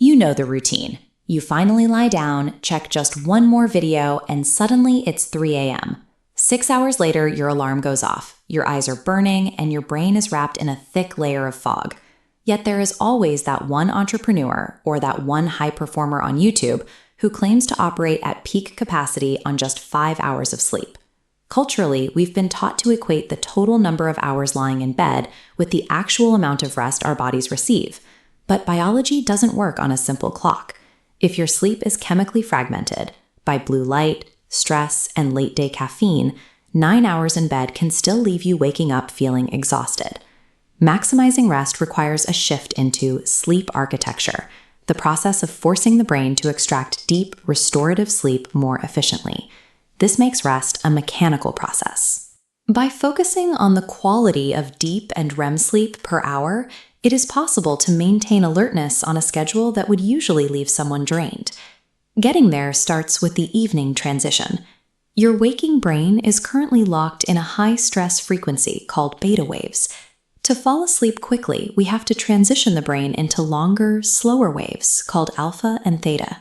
You know the routine. You finally lie down, check just one more video, and suddenly it's 3 a.m. 6 hours later, your alarm goes off. Your eyes are burning, and your brain is wrapped in a thick layer of fog. Yet there is always that one entrepreneur or that one high performer on YouTube who claims to operate at peak capacity on just 5 hours of sleep. Culturally, we've been taught to equate the total number of hours lying in bed with the actual amount of rest our bodies receive. But biology doesn't work on a simple clock. If your sleep is chemically fragmented by blue light, stress, and late-day caffeine, 9 hours in bed can still leave you waking up feeling exhausted. Maximizing rest requires a shift into sleep architecture, the process of forcing the brain to extract deep, restorative sleep more efficiently. This makes rest a mechanical process. By focusing on the quality of deep and REM sleep per hour, it is possible to maintain alertness on a schedule that would usually leave someone drained. Getting there starts with the evening transition. Your waking brain is currently locked in a high-stress frequency called beta waves. To fall asleep quickly, we have to transition the brain into longer, slower waves called alpha and theta.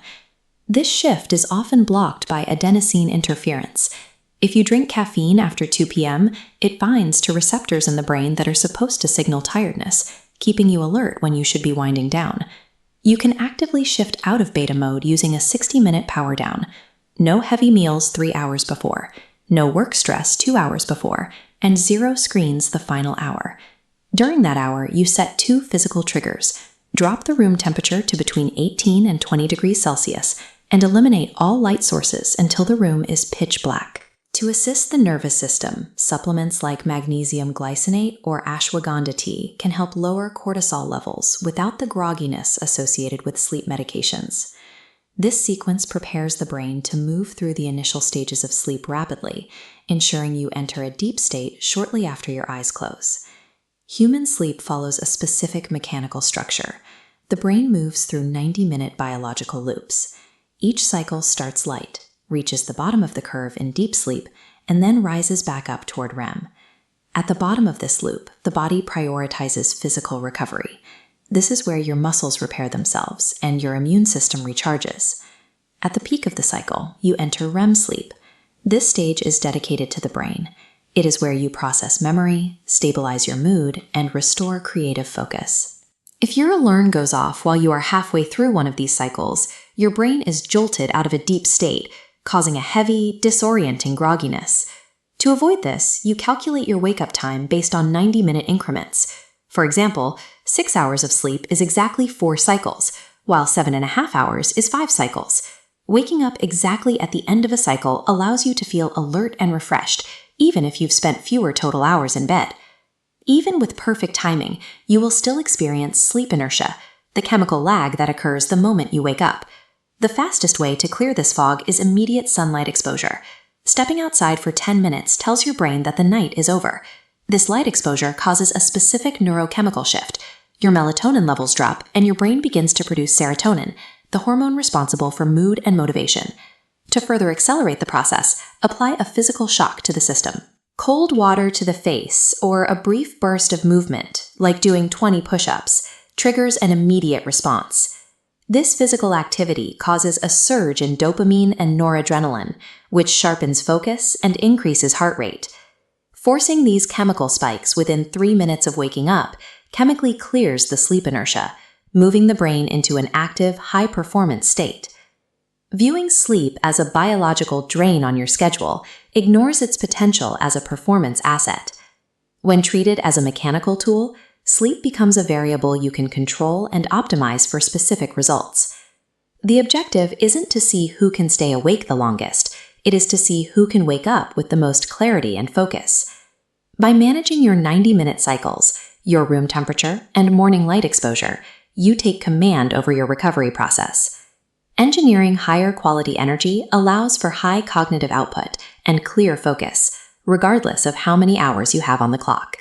This shift is often blocked by adenosine interference. If you drink caffeine after 2 p.m., it binds to receptors in the brain that are supposed to signal tiredness, keeping you alert when you should be winding down. You can actively shift out of beta mode using a 60-minute power down. No heavy meals 3 hours before, no work stress 2 hours before, and 0 screens the final hour. During that hour, you set 2 physical triggers. Drop the room temperature to between 18 and 20 degrees Celsius, and eliminate all light sources until the room is pitch black. To assist the nervous system, supplements like magnesium glycinate or ashwagandha tea can help lower cortisol levels without the grogginess associated with sleep medications. This sequence prepares the brain to move through the initial stages of sleep rapidly, ensuring you enter a deep state shortly after your eyes close. Human sleep follows a specific mechanical structure. The brain moves through 90-minute biological loops. Each cycle starts light, reaches the bottom of the curve in deep sleep, and then rises back up toward REM. At the bottom of this loop, the body prioritizes physical recovery. This is where your muscles repair themselves and your immune system recharges. At the peak of the cycle, you enter REM sleep. This stage is dedicated to the brain. It is where you process memory, stabilize your mood, and restore creative focus. If your alarm goes off while you are halfway through one of these cycles, your brain is jolted out of a deep state, causing a heavy, disorienting grogginess. To avoid this, you calculate your wake-up time based on 90-minute increments. For example, 6 hours of sleep is exactly 4 cycles, while 7.5 hours is 5 cycles. Waking up exactly at the end of a cycle allows you to feel alert and refreshed, even if you've spent fewer total hours in bed. Even with perfect timing, you will still experience sleep inertia, the chemical lag that occurs the moment you wake up. The fastest way to clear this fog is immediate sunlight exposure. Stepping outside for 10 minutes tells your brain that the night is over. This light exposure causes a specific neurochemical shift. Your melatonin levels drop, and your brain begins to produce serotonin, the hormone responsible for mood and motivation. To further accelerate the process, apply a physical shock to the system. Cold water to the face or a brief burst of movement, like doing 20 push-ups, triggers an immediate response. This physical activity causes a surge in dopamine and noradrenaline, which sharpens focus and increases heart rate. Forcing these chemical spikes within 3 minutes of waking up chemically clears the sleep inertia, moving the brain into an active, high-performance state. Viewing sleep as a biological drain on your schedule ignores its potential as a performance asset. When treated as a mechanical tool, sleep becomes a variable you can control and optimize for specific results. The objective isn't to see who can stay awake the longest, it is to see who can wake up with the most clarity and focus. By managing your 90-minute cycles, your room temperature, and morning light exposure, you take command over your recovery process. Engineering higher quality energy allows for high cognitive output and clear focus, regardless of how many hours you have on the clock.